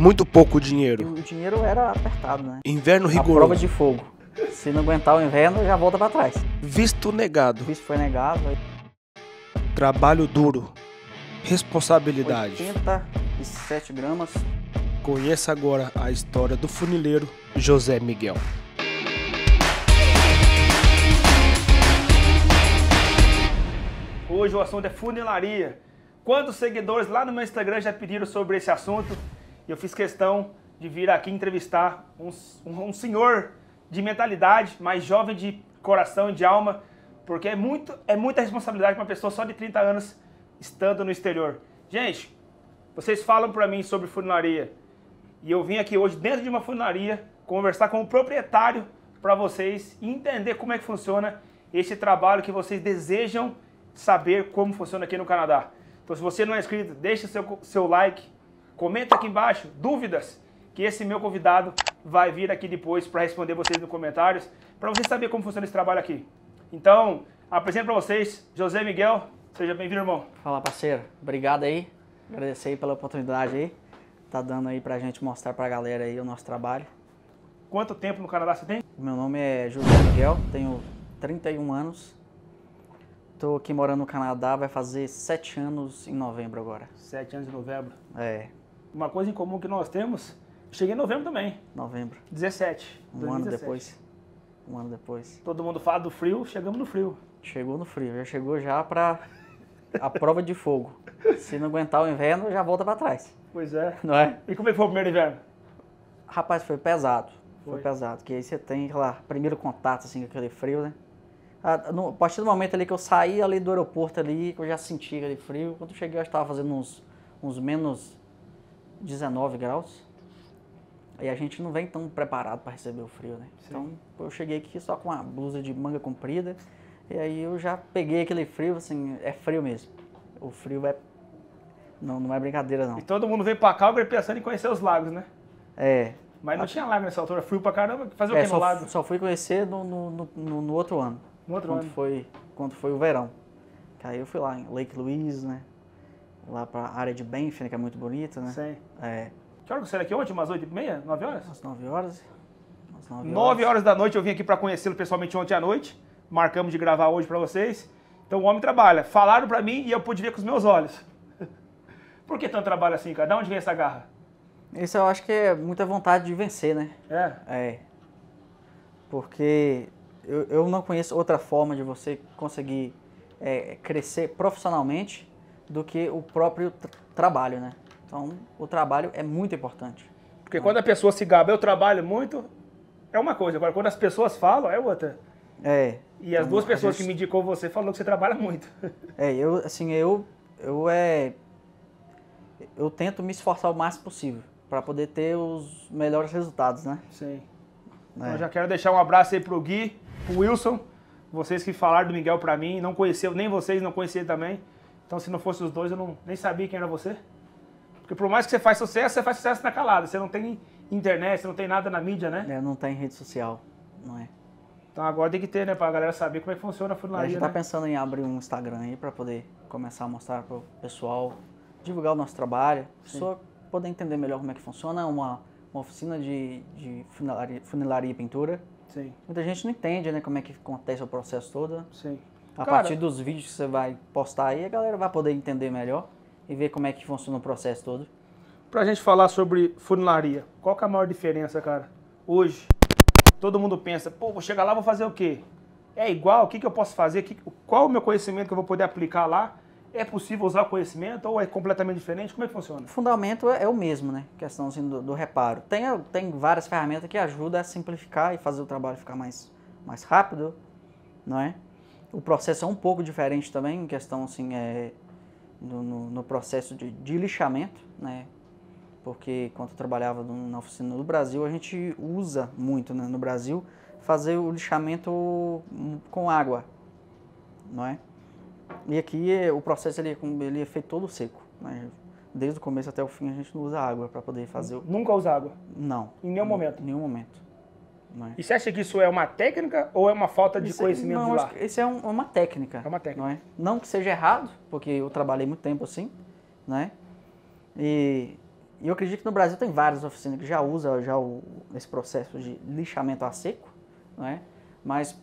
Muito pouco dinheiro. O dinheiro era apertado, né? Inverno A rigoroso. prova de fogo. Se não aguentar o inverno, já volta pra trás. Visto negado. O visto foi negado. Trabalho duro. Responsabilidade. 87 gramas. Conheça agora a história do funileiro José Miguel. Hoje o assunto é funilaria. Quantos seguidores lá no meu Instagram já pediram sobre esse assunto? E eu fiz questão de vir aqui entrevistar um senhor de mentalidade, mais jovem de coração e de alma, porque é muita responsabilidade para uma pessoa só de 30 anos estando no exterior. Gente, vocês falam para mim sobre funilaria e eu vim aqui hoje dentro de uma funilaria conversar com o proprietário para vocês entender como é que funciona esse trabalho que vocês desejam saber como funciona aqui no Canadá. Então, se você não é inscrito, deixa seu like, comenta aqui embaixo dúvidas, que esse meu convidado vai vir aqui depois para responder vocês nos comentários, para vocês saberem como funciona esse trabalho aqui. Então, apresento para vocês José Miguel. Seja bem-vindo, irmão. Fala, parceiro. Obrigado aí. Agradecer aí pela oportunidade aí. Tá dando aí pra gente mostrar pra galera aí o nosso trabalho. Quanto tempo no Canadá você tem? Meu nome é José Miguel, tenho 31 anos. Tô aqui morando no Canadá, vai fazer 7 anos em novembro agora. 7 anos de novembro. É, Uma coisa em comum que nós temos, cheguei em novembro também, novembro. 17. Um 2017. ano depois. Um ano depois. Todo mundo fala do frio, chegamos no frio. Chegou no frio, já chegou já pra a prova de fogo. Se não aguentar o inverno, já volta pra trás. Pois é. Não é? E como é que foi o primeiro inverno? Rapaz, foi pesado. Foi Foi. pesado, que aí você tem aquela primeiro contato assim com aquele frio, né? A partir do momento ali que eu saí ali do aeroporto ali, que eu já senti aquele frio, quando eu cheguei eu estava fazendo uns menos 19 graus. Aí a gente não vem tão preparado para receber o frio, né? Sim. Então eu cheguei aqui só com uma blusa de manga comprida, e aí eu já peguei aquele frio, assim, é frio mesmo. O frio é... Não é brincadeira não. E todo mundo veio pra Calgary pensando em conhecer os lagos, né? É... Mas não tinha lago nessa altura, frio pra caramba. Fazer o que no lago? só fui conhecer no outro ano. No outro ano. Quando foi o verão. Que aí eu fui lá em Lake Louise, né? Lá pra área de Banff, né? Que é muito bonita, né? Sim. É, Que hora que você era aqui ontem? Umas 8h30? 9 horas? às 9 horas. Às 9 9 horas da noite eu vim aqui pra conhecê-lo pessoalmente ontem à noite. Marcamos de gravar hoje pra vocês. Então o homem trabalha. Falaram pra mim e eu pude ver com os meus olhos. Por que tanto trabalho assim, cara? Da onde vem essa garra? Isso eu acho que é muita vontade de vencer, né? É? É. Porque eu não conheço outra forma de você conseguir crescer profissionalmente do que o próprio trabalho, né? Então, o trabalho é muito importante. Porque quando a pessoa se gaba, eu trabalho muito, é uma coisa. Agora, quando as pessoas falam, é outra. É. E as Então, duas pessoas a que gente- me indicou você falou que você trabalha muito. eu tento me esforçar o máximo possível para poder ter os melhores resultados, né? Sim. É. Então, já quero deixar um abraço aí pro Gui, pro Wilson, vocês que falaram do Miguel pra mim, não conheceu, nem vocês não conheciam também. Então, se não fosse os dois, eu nem sabia quem era você. Porque por mais que você faz sucesso na calada. Você não tem internet, você não tem nada na mídia, né? Não tem rede social, não é? Então agora tem que ter, né? Pra galera saber como é que funciona a A gente funilaria, tá né? pensando em abrir um Instagram aí para poder começar a mostrar pro pessoal, divulgar o nosso trabalho, a pessoa poder entender melhor como é que funciona uma oficina de funilaria e pintura. Sim, Muita gente não entende, né, como é que acontece o processo todo. sim. A Cara, partir dos vídeos que você vai postar aí, a galera vai poder entender melhor e ver como é que funciona o processo todo. pra gente falar sobre funilaria, qual que é a maior diferença, cara? Hoje, todo mundo pensa, pô, vou chegar lá, vou fazer o quê? É igual? O que eu posso fazer? Qual é o meu conhecimento que eu vou poder aplicar lá? É possível usar o conhecimento ou é completamente diferente? Como é que funciona? O fundamento é o mesmo, né? Questão assim, do reparo. Tem várias ferramentas que ajudam a simplificar e fazer o trabalho ficar mais rápido, não é? O processo é um pouco diferente também, em questão assim, no processo de lixamento, né? Porque quando eu trabalhava na oficina do Brasil, a gente usa muito, né, no Brasil, fazer o lixamento com água, não é? E aqui o processo ele é feito todo seco, né? Desde o começo até o fim a gente não usa água para poder fazer o... Nunca usa água, Não. em nenhum momento. Em nenhum momento. Não é? E você acha que isso é uma técnica ou é uma falta de conhecimento de não, lá? acho que isso é uma técnica. É uma técnica. Não é? Não que seja errado, porque eu trabalhei muito tempo assim, né? E E eu acredito que no Brasil tem várias oficinas que já usam esse processo de lixamento a seco, não é? Mas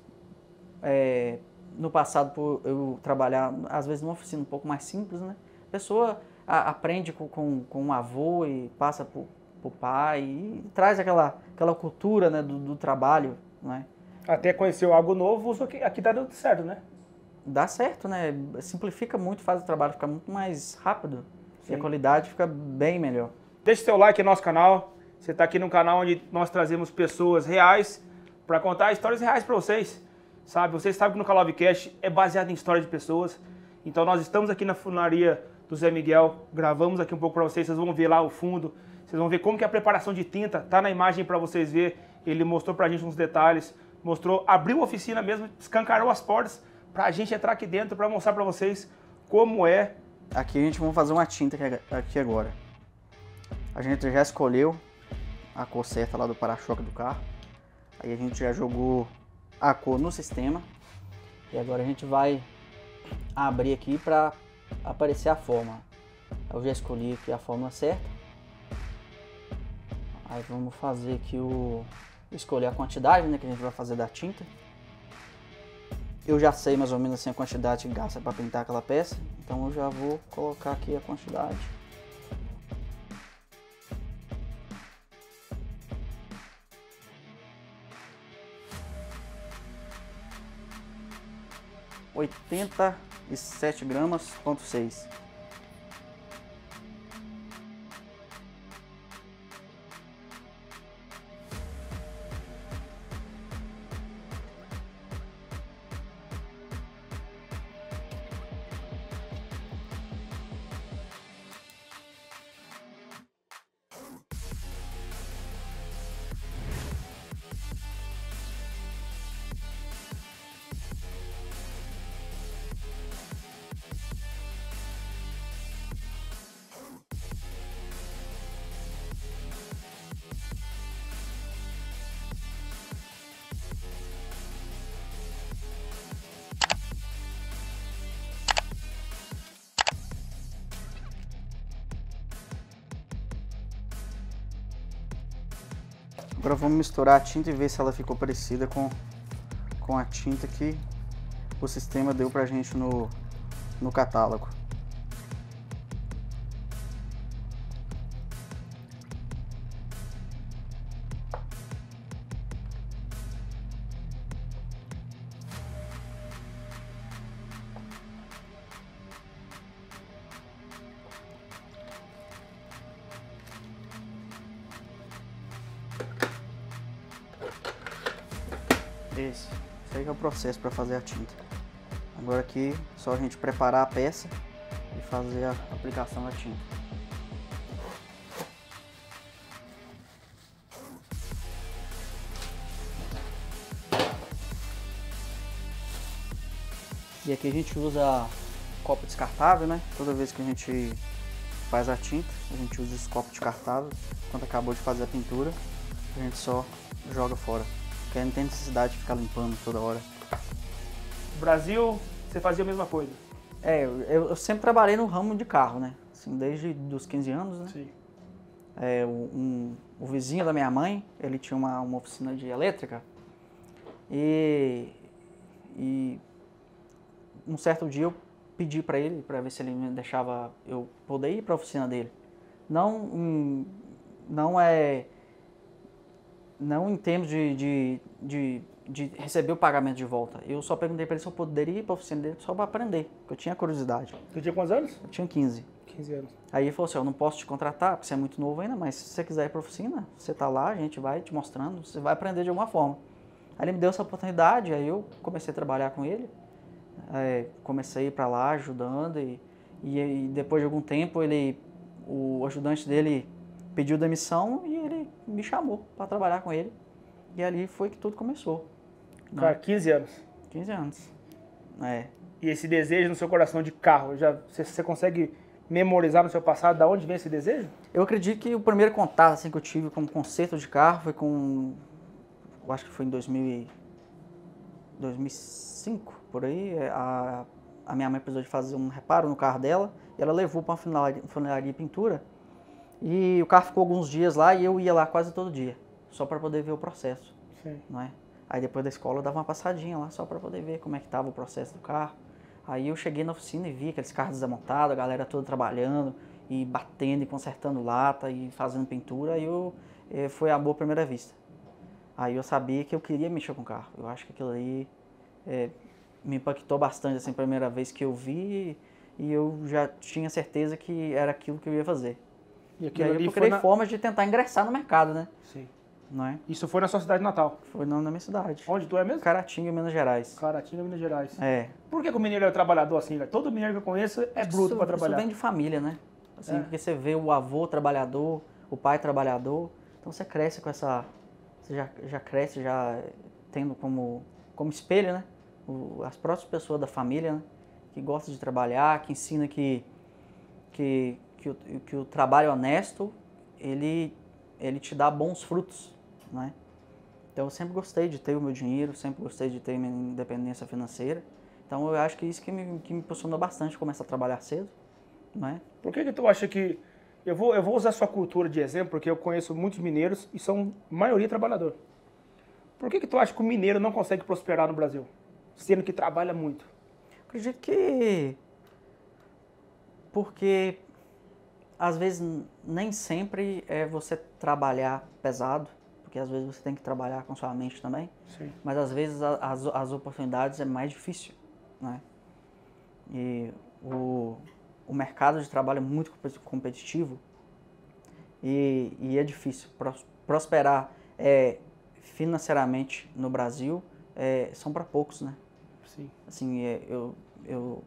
no passado, por eu trabalhar, às vezes, numa oficina um pouco mais simples, né? A pessoa aprende com um avô e passa pro pai e traz aquela cultura, né, do trabalho, né? Até conheceu algo novo, usa aqui tá dando certo, né? Dá certo, né? Simplifica muito, faz o trabalho ficar muito mais rápido. Sim. E a qualidade fica bem melhor. Deixe seu like no nosso canal. Você está aqui no canal onde nós trazemos pessoas reais para contar histórias reais para vocês. Sabe? Vocês sabem que no Calovecast é baseado em história de pessoas. Então nós estamos aqui na funilaria do Zé Miguel, gravamos aqui um pouco para vocês, vocês vão ver lá o fundo, vocês vão ver como que é a preparação de tinta, tá na imagem para vocês ver. Ele mostrou pra gente uns detalhes, abriu a oficina mesmo, escancarou as portas pra gente entrar aqui dentro para mostrar para vocês como é. Aqui a gente vai fazer uma tinta aqui agora. A gente já escolheu a cor certa lá do para-choque do carro. Aí a gente já jogou a cor no sistema. E agora a gente vai abrir aqui para aparecer a forma. Eu já escolhi aqui a fórmula certa. Aí vamos fazer aqui escolher a quantidade, né, que a gente vai fazer da tinta. Eu já sei mais ou menos assim a quantidade que gasta para pintar aquela peça, então eu já vou colocar aqui a quantidade. (87,6 gramas). Agora vamos misturar a tinta e ver se ela ficou parecida com a tinta que o sistema deu pra gente no catálogo. Esse aí que é o processo para fazer a tinta. Agora aqui é só a gente preparar a peça e fazer a aplicação da tinta. E aqui a gente usa copo descartável, né? Toda vez que a gente faz a tinta, a gente usa esse copo descartável. Quando acabou de fazer a pintura, a gente só joga fora. Porque não tem necessidade de ficar limpando toda hora. No Brasil, você fazia a mesma coisa? Eu sempre trabalhei no ramo de carro, né? Assim, desde os 15 anos, né? Sim. O vizinho da minha mãe, ele tinha uma oficina de elétrica. E um certo dia eu pedi para ele, para ver se ele me deixava eu poder ir para a oficina dele. Não em termos de receber o pagamento de volta. Eu só perguntei para ele se eu poderia ir para a oficina dele só para aprender, porque eu tinha curiosidade. Você tinha quantos anos? Eu tinha 15. 15 anos. Aí ele falou assim, eu não posso te contratar, porque você é muito novo ainda, mas se você quiser ir para a oficina, você tá lá, a gente vai te mostrando, você vai aprender de alguma forma. Aí ele me deu essa oportunidade, aí eu comecei a trabalhar com ele, comecei a ir para lá ajudando, e depois de algum tempo o ajudante dele pediu demissão e ele me chamou para trabalhar com ele. E ali foi que tudo começou. Cara, 15 anos. 15 anos. E esse desejo no seu coração de carro, você consegue memorizar no seu passado de onde vem esse desejo? Eu acredito que o primeiro contato assim, que eu tive com conserto de carro foi eu acho que foi em 2005, por aí. A minha mãe precisou de fazer um reparo no carro dela e ela levou para uma funilaria de pintura. E o carro ficou alguns dias lá e eu ia lá quase todo dia, só para poder ver o processo, Sim. não é? Aí depois da escola eu dava uma passadinha lá só para poder ver como é que estava o processo do carro. Aí eu cheguei na oficina e vi aqueles carros desmontados, a galera toda trabalhando e batendo e consertando lata e fazendo pintura. Aí foi amor à primeira vista. Aí eu sabia que eu queria mexer com o carro. Eu acho que aquilo aí me impactou bastante, assim, a primeira vez que eu vi, e eu já tinha certeza que era aquilo que eu ia fazer. E E aí eu procurei formas de tentar ingressar no mercado, né? Sim. Não é? Isso foi na sua cidade natal? Foi na minha cidade. Onde tu é mesmo? Caratinga, Minas Gerais. Caratinga, Minas Gerais. É. Por que o mineiro é trabalhador assim, velho? Todo mineiro que eu conheço é bruto pra trabalhar. Isso vem de família, né? Assim, porque você vê o avô trabalhador, o pai trabalhador, então você cresce com essa... Você já cresce já tendo como espelho, né? As próprias pessoas da família, né? Que gostam de trabalhar, que ensina que o trabalho honesto, ele te dá bons frutos, né? Então eu sempre gostei de ter o meu dinheiro, sempre gostei de ter minha independência financeira. Então eu acho que isso que me impulsionou bastante começar a trabalhar cedo, né? Por que tu acha que... Eu vou usar a sua cultura de exemplo, porque eu conheço muitos mineiros e são maioria trabalhador. Por que tu acha que o mineiro não consegue prosperar no Brasil, sendo que trabalha muito? Acredito que... Porque às vezes nem sempre é você trabalhar pesado, porque às vezes você tem que trabalhar com sua mente também. Sim. Mas às vezes as oportunidades é mais difícil, né? E o mercado de trabalho é muito competitivo e é difícil. Prosperar financeiramente no Brasil são para poucos, né? Sim. Assim, eu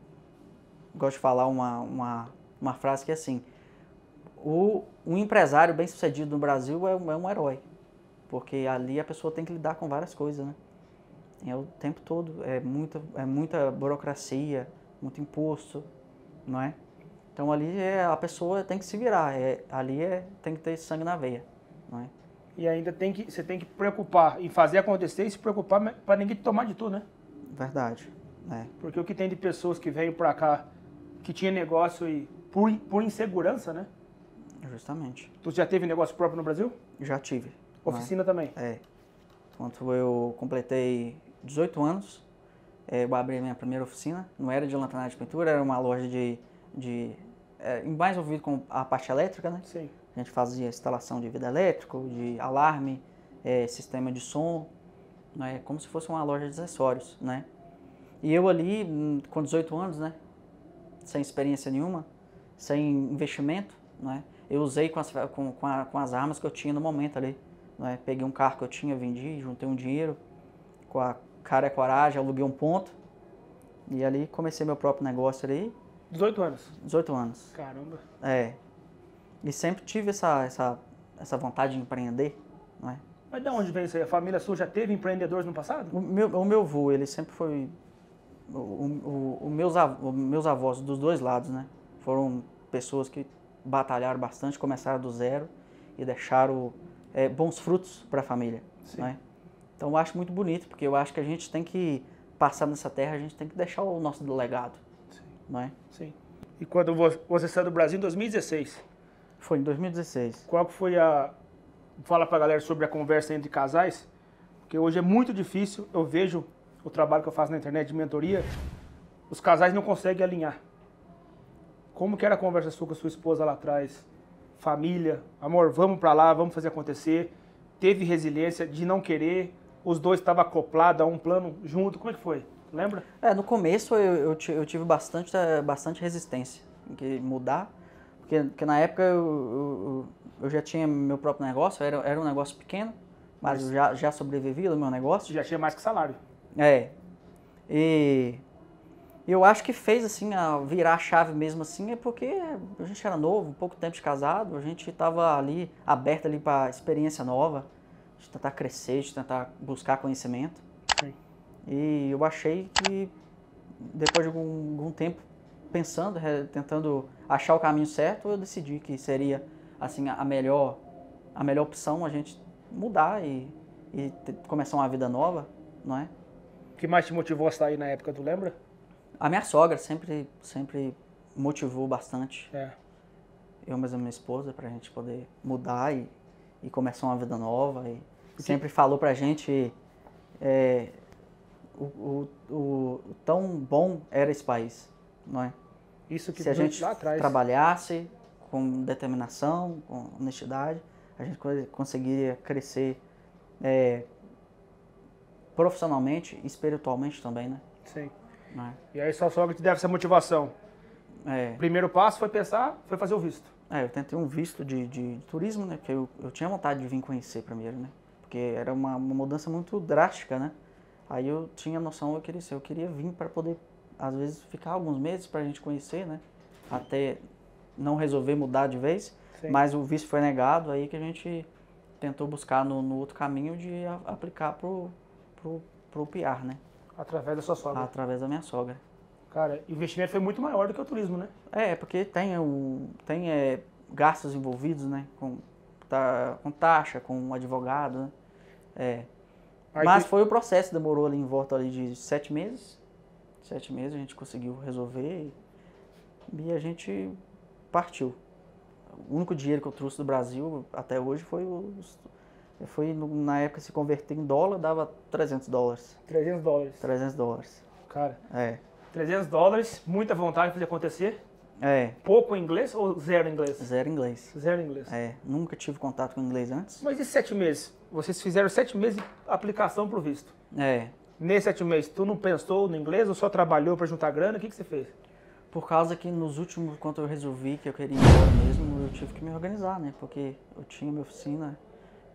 gosto de falar uma frase que é assim: um empresário bem sucedido no Brasil é um herói, porque ali a pessoa tem que lidar com várias coisas, né? O tempo todo, é muita burocracia, muito imposto, não é? Então ali a pessoa tem que se virar, tem que ter sangue na veia, não é? E ainda você tem que preocupar em fazer acontecer e se preocupar para ninguém te tomar de tu, né? Verdade, né? Porque o que tem de pessoas que veio para cá, que tinha negócio e por insegurança, né? Justamente. Tu já teve negócio próprio no Brasil? Já tive. Oficina também? Quando eu completei 18 anos, eu abri a minha primeira oficina. Não era de lanternagem de pintura, era uma loja mais envolvido com a parte elétrica, né? Sim. A gente fazia instalação de vidro elétrico, de alarme, sistema de som, né? Como se fosse uma loja de acessórios, né? E eu ali, com 18 anos, né? Sem experiência nenhuma, sem investimento, né? Eu usei com as armas que eu tinha no momento ali, né? Peguei um carro que eu tinha, vendi, juntei um dinheiro, com a cara e a coragem, aluguei um ponto e ali comecei meu próprio negócio ali. 18 anos? 18 anos. Caramba. E sempre tive essa vontade de empreender, não é? Mas de onde vem isso aí? A família sua já teve empreendedores no passado? O meu avô, ele sempre foi... Meus avós dos dois lados, né? Foram pessoas que batalharam bastante, começaram do zero e deixaram bons frutos para a família, não é? Então eu acho muito bonito, porque eu acho que a gente tem que passar nessa terra, a gente tem que deixar o nosso legado, não é? Sim. E quando você saiu do Brasil em 2016? Foi em 2016. Qual que foi Fala pra galera sobre a conversa entre casais, porque hoje é muito difícil, eu vejo o trabalho que eu faço na internet de mentoria, os casais não conseguem alinhar. Como que era a conversa sua com a sua esposa lá atrás? Família, amor, vamos pra lá, vamos fazer acontecer. Teve resiliência de não querer, os dois estavam acoplados a um plano junto, como é que foi? Lembra? No começo eu tive bastante resistência em que mudar, porque na época eu já tinha meu próprio negócio, era um negócio pequeno, mas eu já sobrevivia do meu negócio. Já tinha mais que salário. E eu acho que fez assim, virar a chave mesmo assim, porque a gente era novo, pouco tempo de casado, a gente estava ali, aberto ali para experiência nova, de tentar crescer, de tentar buscar conhecimento. Sim. E eu achei que depois de algum tempo pensando, tentando achar o caminho certo, eu decidi que seria assim a melhor opção a gente mudar e começar uma vida nova, não é? O que mais te motivou a sair na época, tu lembra? A minha sogra sempre motivou bastante. eu mais a minha esposa, pra gente poder mudar e começar uma vida nova. E sempre falou pra gente o tão bom era esse país, não é? Isso que Se a gente lá atrás. trabalhasse com determinação, com honestidade, a gente conseguiria crescer profissionalmente e espiritualmente também, né? Sim. Não é? E aí sua sogra te deve essa motivação. É, O primeiro passo foi pensar, foi fazer o visto. eu tentei um visto de turismo, né? Porque eu tinha vontade de vir conhecer primeiro, né? Porque era uma mudança muito drástica, né? Aí eu tinha noção, eu queria vir para poder, às vezes, ficar alguns meses para a gente conhecer, né? Até não resolver mudar de vez, Sim. mas o visto foi negado, aí que a gente tentou buscar no outro caminho de aplicar pro PR, né? Através da sua sogra. Através da minha sogra. Cara, o investimento foi muito maior do que o turismo, né? Porque tem gastos envolvidos, né? Com taxa, com um advogado, né? Aí Mas foi o processo, demorou ali em volta ali de 7 meses. 7 meses a gente conseguiu resolver e a gente partiu. O único dinheiro que eu trouxe do Brasil até hoje na época se converter em dólar, dava $300. $300. $300. Cara, É. $300, muita vontade de fazer acontecer. Pouco inglês ou zero inglês? Zero inglês. Zero inglês. Nunca tive contato com inglês antes. Mas e 7 meses? Vocês fizeram 7 meses de aplicação pro visto. Nesses 7 meses, tu não pensou no inglês ou só trabalhou para juntar grana? O que você fez? Por causa que nos últimos, quando eu resolvi que eu queria ir embora mesmo, eu tive que me organizar, né? Porque eu tinha minha oficina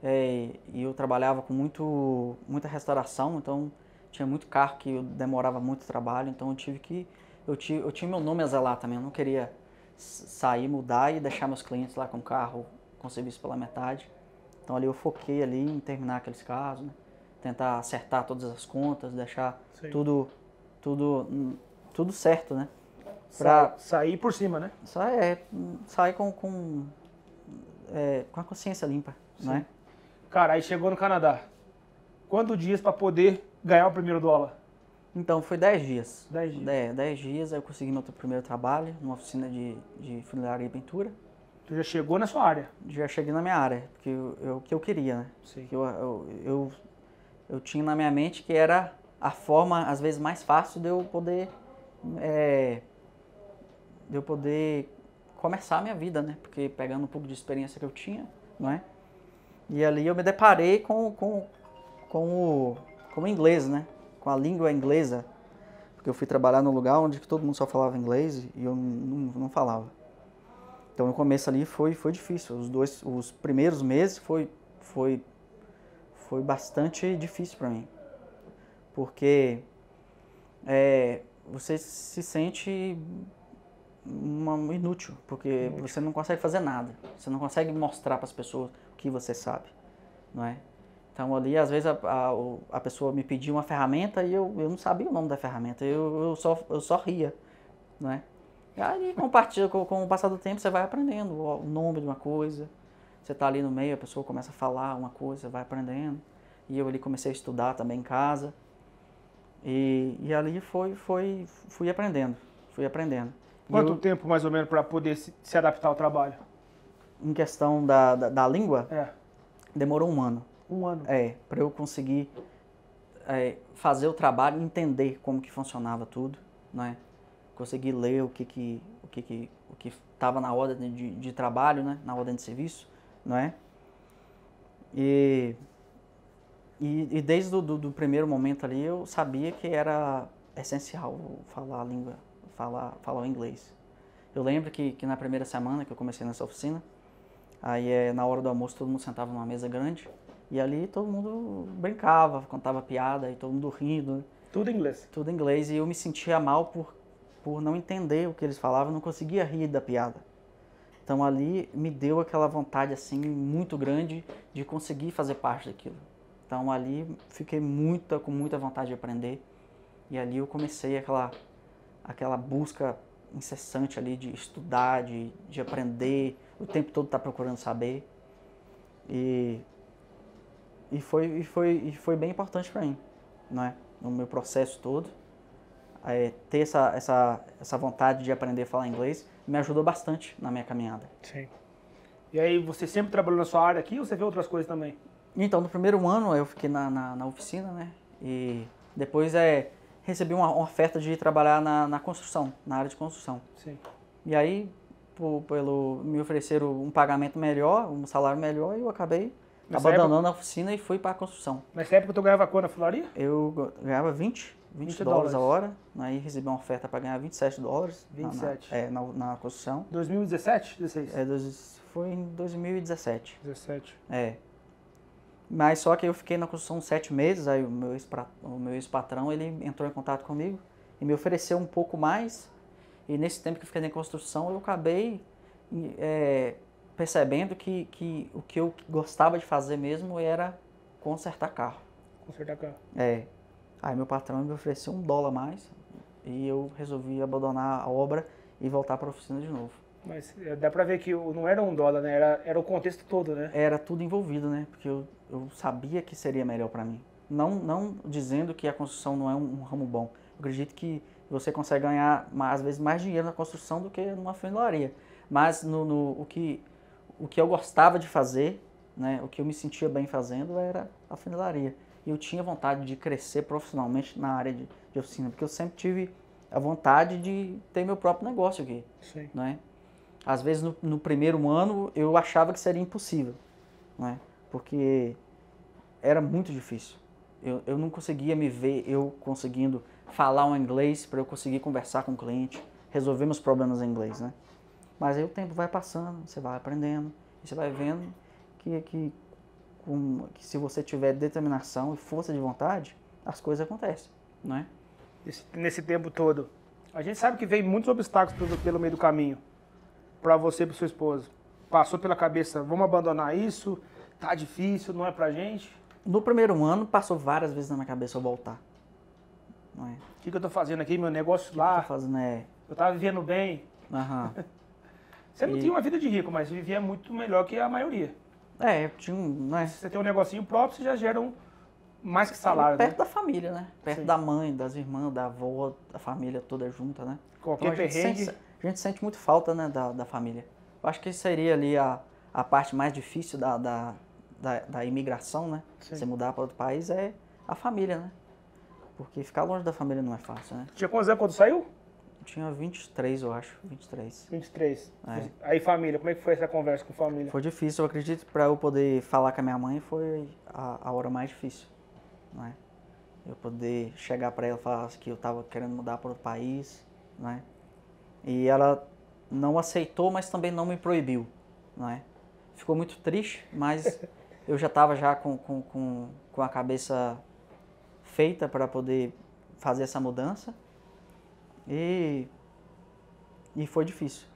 e eu trabalhava com muita restauração, então tinha muito carro que eu demorava muito trabalho, então eu tinha meu nome a zelar também, eu não queria sair, mudar e deixar meus clientes lá com o carro, com o serviço pela metade. Então ali eu foquei ali em terminar aqueles casos, né? Tentar acertar todas as contas, deixar tudo certo, né? Sair por cima, né? Sair com a consciência limpa, não é? Cara, aí chegou no Canadá. Quantos dias para poder ganhar o primeiro dólar? Então, foi 10 dias. 10 dias. 10 dias, aí eu consegui meu primeiro trabalho, numa oficina de funilaria e pintura. Tu já chegou na sua área? Já cheguei na minha área, porque o que eu queria, né? Sim. Que eu tinha na minha mente que era a forma, às vezes, mais fácil de eu poder começar a minha vida, né? Porque pegando um pouco de experiência que eu tinha, não é? E ali eu me deparei com o inglês, né? Com a língua inglesa. Porque eu fui trabalhar num lugar onde todo mundo só falava inglês e eu não falava. Então no começo ali foi difícil. Os primeiros meses foi bastante difícil para mim. Porque você se sente inútil, porque você não consegue fazer nada. Você não consegue mostrar para as pessoas o que você sabe, não é? Então ali, às vezes, a pessoa me pedia uma ferramenta e eu não sabia o nome da ferramenta, eu só ria, não é? E aí, com o passar do tempo, você vai aprendendo o nome de uma coisa, você está ali no meio, a pessoa começa a falar uma coisa, você vai aprendendo. E eu ali comecei a estudar também em casa, e ali fui aprendendo. Quanto tempo, mais ou menos, para poder se adaptar ao trabalho? Em questão da língua, demorou 1 ano. 1 ano? Para eu conseguir fazer o trabalho, entender como que funcionava tudo, né? Conseguir ler o que estava na ordem de trabalho, né? Na ordem de serviço, não é? E desde o primeiro momento ali eu sabia que era essencial falar a língua, falar o inglês. Eu lembro que na primeira semana que eu comecei nessa oficina, aí na hora do almoço todo mundo sentava numa mesa grande e ali todo mundo brincava, contava piada e todo mundo rindo. Tudo em inglês? Tudo em inglês, e eu me sentia mal por não entender o que eles falavam, não conseguia rir da piada. Então ali me deu aquela vontade assim muito grande de conseguir fazer parte daquilo. Então ali fiquei com muita vontade de aprender, e ali eu comecei aquela busca incessante ali de estudar, de aprender, o tempo todo estar procurando saber, e foi bem importante para mim, não é? No meu processo todo, ter essa vontade de aprender a falar inglês me ajudou bastante na minha caminhada. Sim. E aí, você sempre trabalhou na sua área aqui ou você vê outras coisas também? Então, no primeiro ano eu fiquei na oficina, né? E depois recebi uma oferta de trabalhar na construção, na área de construção. Sim. E aí, me ofereceram um pagamento melhor, um salário melhor, e eu acabei abandonando a oficina e fui para a construção. Nessa época tu ganhava quanto na funilaria? Eu ganhava 20 dólares a hora, aí recebi uma oferta para ganhar 27 dólares 27. na construção. 2017? 16? Foi em 2017. 17. Mas só que eu fiquei na construção 7 meses, aí o meu ex-patrão, ele entrou em contato comigo e me ofereceu um pouco mais. E nesse tempo que eu fiquei na construção, eu acabei percebendo que o que eu gostava de fazer mesmo era consertar carro. Consertar carro. Aí meu patrão me ofereceu $1 a mais e eu resolvi abandonar a obra e voltar para a oficina de novo. Mas dá pra ver que não era $1, né? Era o contexto todo, né? Era tudo envolvido, né? Porque eu sabia que seria melhor para mim. Não dizendo que a construção não é um ramo bom. Eu acredito que você consegue ganhar, às vezes, mais dinheiro na construção do que numa funilaria. Mas o que eu gostava de fazer, né? O que eu me sentia bem fazendo era a funilaria. E eu tinha vontade de crescer profissionalmente na área de oficina, porque eu sempre tive a vontade de ter meu próprio negócio aqui. Sim. Né? Às vezes, no primeiro ano, eu achava que seria impossível, né? Porque era muito difícil. Eu não conseguia me ver eu conseguindo falar um inglês para eu conseguir conversar com o cliente, resolver meus problemas em inglês, né? Mas aí o tempo vai passando, você vai aprendendo, e você vai vendo que se você tiver determinação e força de vontade, as coisas acontecem, né? Nesse tempo todo, a gente sabe que veio muitos obstáculos pelo meio do caminho, para você e para sua esposa. Passou pela cabeça, vamos abandonar isso, tá difícil, não é pra gente? No primeiro ano, passou várias vezes na minha cabeça eu voltar. Não é? O que eu tô fazendo aqui, meu negócio lá? Eu tava vivendo bem. Você não tinha uma vida de rico, mas vivia muito melhor que a maioria. Eu tinha né? Se você tem um negocinho próprio, você já gera mais que salário, perto né? da família, né? Perto Sim. da mãe, das irmãs, da avó, da família toda junta, né? Qualquer então, perrengue. A gente sente muito falta, né, da família. Eu acho que seria ali a parte mais difícil da imigração, né? Sim. Você mudar para outro país é a família, né? Porque ficar longe da família não é fácil, né? Tinha quantos anos quando saiu? Eu tinha 23, eu acho. 23. 23. Aí família, como é que foi essa conversa com a família? Foi difícil, eu acredito, para eu poder falar com a minha mãe foi a hora mais difícil, né? Eu poder chegar para ela e falar que eu estava querendo mudar para outro país, né? E ela não aceitou, mas também não me proibiu, né? Ficou muito triste, mas eu já estava com a cabeça feita para poder fazer essa mudança. E foi difícil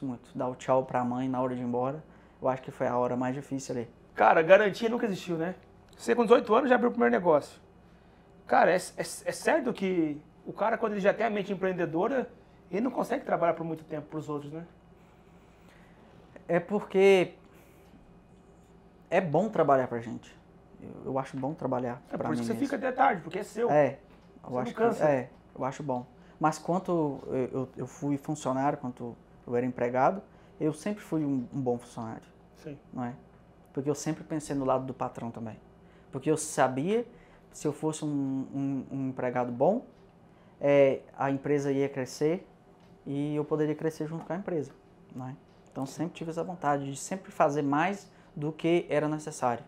muito. Dar o tchau pra mãe na hora de ir embora, eu acho que foi a hora mais difícil ali. Cara, garantia nunca existiu, né? Você com 18 anos já abriu o primeiro negócio. Cara, é certo que o cara, quando ele já tem a mente empreendedora, ele não consegue trabalhar por muito tempo pros outros, né? É porque é bom trabalhar pra gente. Eu acho bom trabalhar pra mim. É por isso que você mesmo. fica até tarde, porque é seu. Eu acho bom. Mas quanto eu fui funcionário, quanto eu era empregado, eu sempre fui um bom funcionário. Sim. Não é? Porque eu sempre pensei no lado do patrão também. Porque eu sabia que se eu fosse um empregado bom, a empresa ia crescer e eu poderia crescer junto com a empresa. Não é? Então sempre tive essa vontade de sempre fazer mais do que era necessário.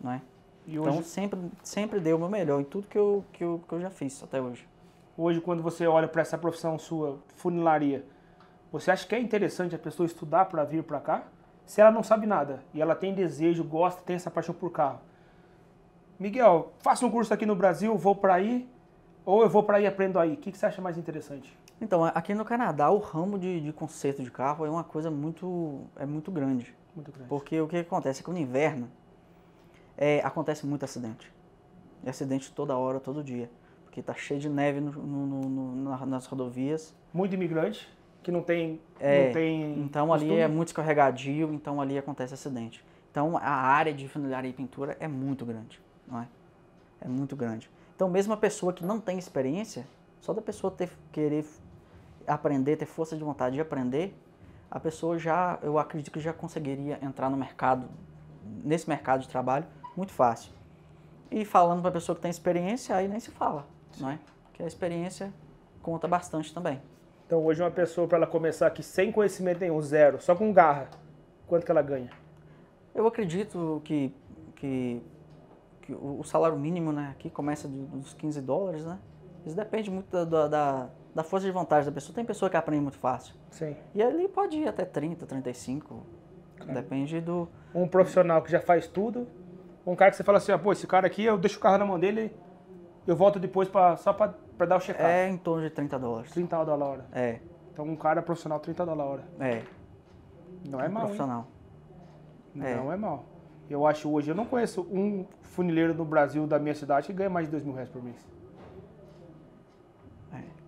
Não é? E hoje, então sempre dei o meu melhor em tudo que eu já fiz até hoje. Hoje, quando você olha para essa profissão sua, funilaria, você acha que é interessante a pessoa estudar para vir para cá? Se ela não sabe nada e ela tem desejo, gosta, tem essa paixão por carro. Miguel, faça um curso aqui no Brasil, vou para aí, ou eu vou para aí e aprendo aí. O que você acha mais interessante? Então, aqui no Canadá, o ramo de conserto de carro é uma coisa muito grande. Muito grande. Porque o que acontece é que no inverno acontece muito acidente. E acidente toda hora, todo dia. Porque tá cheio de neve nas rodovias. Muito imigrante, que não tem então costume. ali é muito escorregadio, então ali acontece acidente. Então a área de funilaria e pintura é muito grande, não é? É muito grande. Então mesmo a pessoa que não tem experiência, só da pessoa querer aprender, ter força de vontade de aprender, a pessoa eu acredito que já conseguiria entrar no mercado, nesse mercado de trabalho, muito fácil. E falando para a pessoa que tem experiência, aí nem se fala, não é? Porque a experiência conta bastante também. Então hoje uma pessoa, para ela começar aqui sem conhecimento nenhum, zero, só com garra, quanto que ela ganha? Eu acredito que o salário mínimo, né, aqui começa dos $15, né? Isso depende muito da força de vontade da pessoa. Tem pessoa que aprende muito fácil. Sim. E ali pode ir até 30, 35, depende do... Um profissional que já faz tudo, um cara que você fala assim, pô, esse cara aqui, eu deixo o carro na mão dele, eu volto depois só para dar o check-up. É em torno de $30. $30 a hora. É. Então um cara profissional, $30 a hora. É. Não é mal, profissional. Não é mal. Eu acho hoje, eu não conheço um funileiro no Brasil da minha cidade que ganha mais de R$2.000 por mês.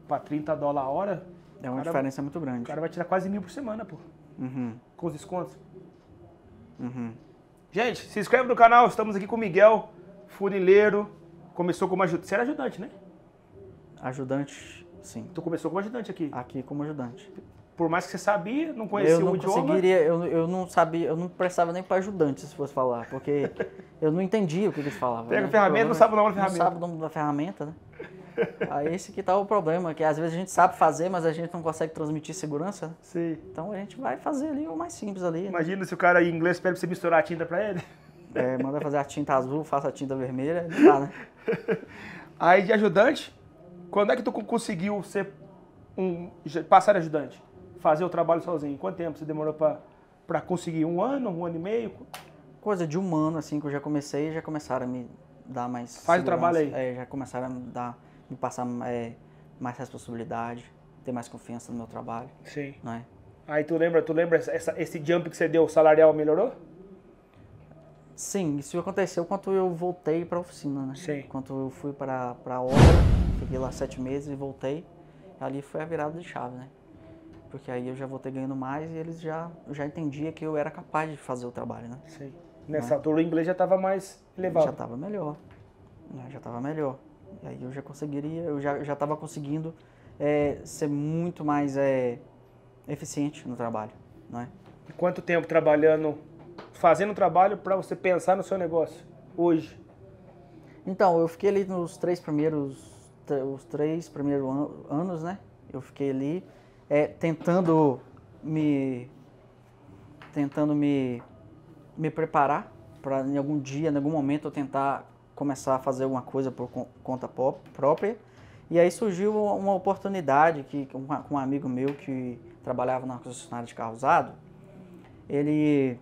Para $30 a hora... É uma diferença muito grande. O cara vai tirar quase 1.000 por semana, pô. Uhum. Com os descontos. Uhum. Gente, se inscreve no canal, estamos aqui com o Miguel, funileiro. Começou como ajudante. Você era ajudante, né? Ajudante, sim. Tu começou como ajudante aqui? Aqui como ajudante. Por mais que você sabia, não conhecia o idioma? Eu não sabia, eu não prestava nem para ajudante, se fosse falar, porque eu não entendia o que eles falavam. Pega a ferramenta, não sabe o nome da ferramenta. Não sabe o nome da ferramenta, né? Aí esse que tá o problema, que às vezes a gente sabe fazer, mas a gente não consegue transmitir segurança. Né? Sim. Então a gente vai fazer ali o mais simples ali. Imagina né? Se o cara em inglês pede pra você misturar a tinta pra ele. Manda fazer a tinta azul, faça a tinta vermelha, não dá, né? Aí de ajudante, quando é que tu conseguiu passar de ajudante? Fazer o trabalho sozinho? Quanto tempo você demorou pra conseguir? 1 ano, 1 ano e meio? Coisa de 1 ano, assim, que eu já comecei, já começaram a me dar mais Faz segurança. o trabalho aí. Já começaram me passar mais responsabilidade, ter mais confiança no meu trabalho. Sim. Não é? Aí tu lembra esse jump que você deu, o salarial melhorou? Sim, isso aconteceu quando eu voltei para a oficina, né? Sim. Quando eu fui para a obra, fiquei lá 7 meses e voltei. Ali foi a virada de chave, né? Porque aí eu já voltei ganhando mais e eles já entendiam que eu era capaz de fazer o trabalho, né? Sim. Nessa altura o inglês já estava mais elevado. Já estava melhor. Já estava melhor. E aí eu já conseguiria, eu já estava conseguindo ser muito mais eficiente no trabalho, não é? E quanto tempo fazendo trabalho para você pensar no seu negócio hoje? Então, eu fiquei ali nos 3 primeiros anos, né? Eu fiquei ali tentando me preparar para em algum dia, em algum momento eu tentar começar a fazer alguma coisa por conta própria. E aí surgiu uma oportunidade com um amigo meu que trabalhava na concessionária de carro usado. Ele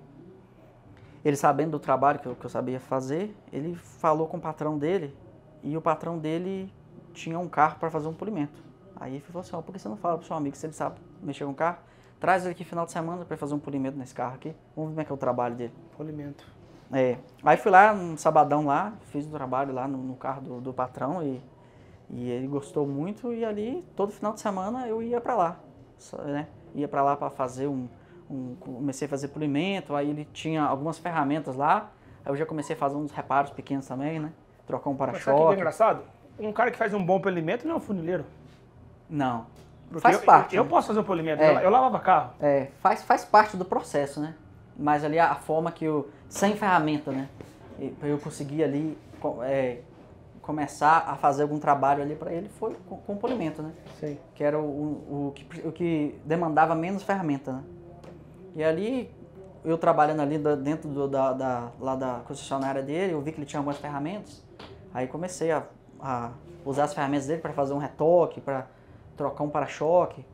sabendo do trabalho que eu sabia fazer, ele falou com o patrão dele e o patrão dele tinha um carro para fazer um polimento. Aí ele falou assim, por que você não fala pro seu amigo se ele sabe mexer com o carro? Traz ele aqui final de semana para fazer um polimento nesse carro aqui. Vamos ver como é que é o trabalho dele. Polimento. Aí fui lá, um sabadão lá, fiz o trabalho lá no carro do patrão e ele gostou muito e ali todo final de semana eu ia para lá, né? Ia para lá para fazer comecei a fazer polimento, aí ele tinha algumas ferramentas lá, aí eu já comecei a fazer uns reparos pequenos também, né? Trocar um para-choque. Sabe o que é engraçado? Um cara que faz um bom polimento não é um funileiro. Não. Porque faz parte. Eu posso fazer um polimento, eu lavava carro. Faz parte do processo, né? Mas ali a forma que sem ferramenta, né? Eu consegui ali começar a fazer algum trabalho ali para ele foi com polimento, né? Sim. Que era o que demandava menos ferramenta, né? E ali, eu trabalhando ali dentro lá da concessionária dele, eu vi que ele tinha algumas ferramentas, aí comecei a usar as ferramentas dele para fazer um retoque, para trocar um para-choque.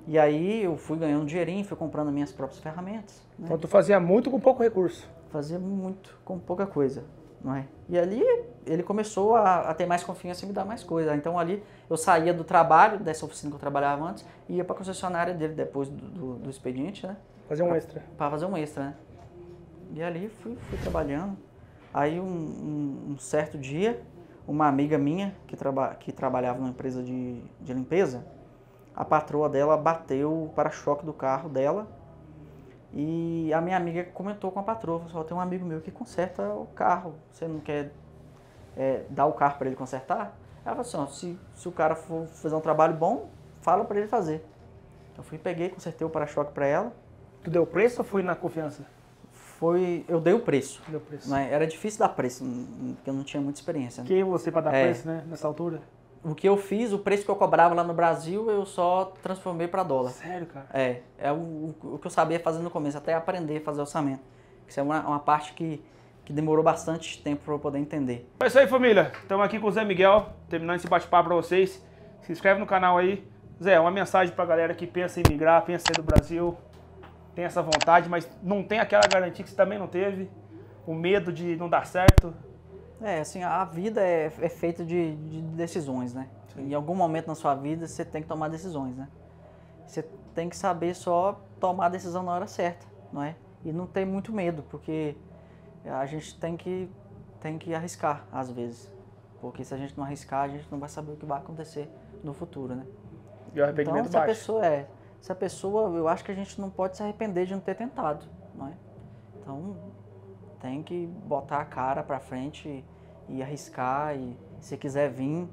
E aí eu fui ganhando dinheirinho, fui comprando minhas próprias ferramentas. Né? Então tu fazia muito com pouco recurso. Fazia muito com pouca coisa, não é? E ali ele começou a ter mais confiança e me dar mais coisa. Então ali eu saía do trabalho, dessa oficina que eu trabalhava antes, e ia para a concessionária dele depois do expediente, né? Fazer um extra. Para fazer um extra, né? E ali fui trabalhando. Aí um certo dia, uma amiga minha que trabalhava numa empresa de limpeza, a patroa dela bateu o para-choque do carro dela e a minha amiga comentou com a patroa, falou, tem um amigo meu que conserta o carro, você não quer dar o carro para ele consertar? Ela falou assim, se o cara for fazer um trabalho bom, fala para ele fazer. Eu fui, peguei, consertei o para-choque para ela. Tu deu preço ou foi na confiança? Eu dei o preço. Deu preço. Né? Era difícil dar preço, porque eu não tinha muita experiência. Né? Quem é você para dar preço, né? Nessa altura? O que eu fiz, o preço que eu cobrava lá no Brasil, eu só transformei para dólar. Sério, cara? É o que eu sabia fazer no começo, até aprender a fazer orçamento. Isso é uma parte que demorou bastante tempo para eu poder entender. É isso aí, família. Estamos aqui com o Zé Miguel, terminando esse bate-papo para vocês. Se inscreve no canal aí. Zé, uma mensagem para a galera que pensa em migrar, pensa em sair do Brasil, tem essa vontade, mas não tem aquela garantia que você também não teve, o medo de não dar certo. Assim, a vida é feita de decisões, né? Sim. Em algum momento na sua vida você tem que tomar decisões, né? Você tem que saber só tomar a decisão na hora certa, não é? E não ter muito medo, porque a gente tem que arriscar às vezes. Porque se a gente não arriscar, a gente não vai saber o que vai acontecer no futuro, né? E o arrependimento então, baixo. se a pessoa, eu acho que a gente não pode se arrepender de não ter tentado, não é? Então, tem que botar a cara pra frente e arriscar, e se quiser vir,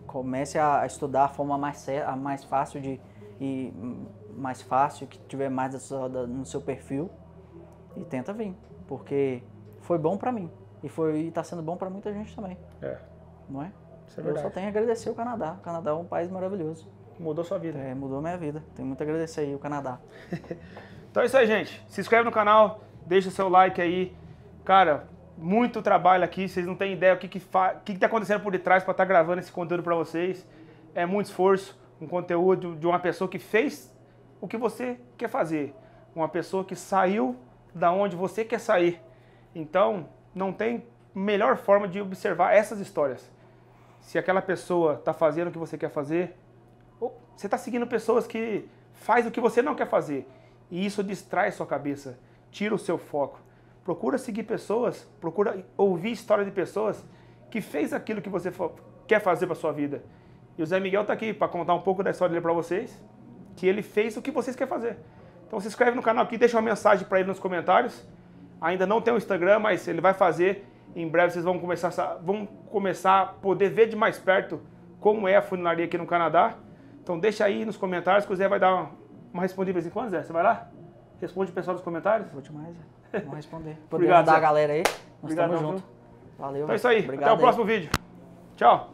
comece a estudar a forma mais fácil que tiver mais no seu perfil, e tenta vir, porque foi bom pra mim, e tá sendo bom pra muita gente também, não é? Isso é verdade. Eu só tenho a agradecer o Canadá. O Canadá é um país maravilhoso. Mudou sua vida. Mudou minha vida. Tenho muito a agradecer aí o Canadá. Então é isso aí, gente. Se inscreve no canal, deixa o seu like aí. Cara, muito trabalho aqui. Vocês não têm ideia o que tá acontecendo por detrás para estar gravando esse conteúdo para vocês. É muito esforço, um conteúdo de uma pessoa que fez o que você quer fazer. Uma pessoa que saiu da onde você quer sair. Então, não tem melhor forma de observar essas histórias. Se aquela pessoa está fazendo o que você quer fazer, ou você está seguindo pessoas que faz o que você não quer fazer. E isso distrai sua cabeça, tira o seu foco. Procura seguir pessoas, procura ouvir histórias de pessoas que fez aquilo que você quer fazer para sua vida. E o Zé Miguel está aqui para contar um pouco da história dele para vocês, que ele fez o que vocês querem fazer. Então se inscreve no canal aqui, deixa uma mensagem para ele nos comentários. Ainda não tem o Instagram, mas ele vai fazer. Em breve vocês vão começar a poder ver de mais perto como é a funilaria aqui no Canadá. Então deixa aí nos comentários que o Zé vai dar uma respondida de vez em quando, Zé. Você vai lá? Responde o pessoal nos comentários? Vou demais, Zé. Vamos responder. Poder Obrigado, ajudar Zé. a galera aí. Nós Obrigado, estamos juntos. Valeu. Então é isso aí. Obrigado até o próximo vídeo. Tchau.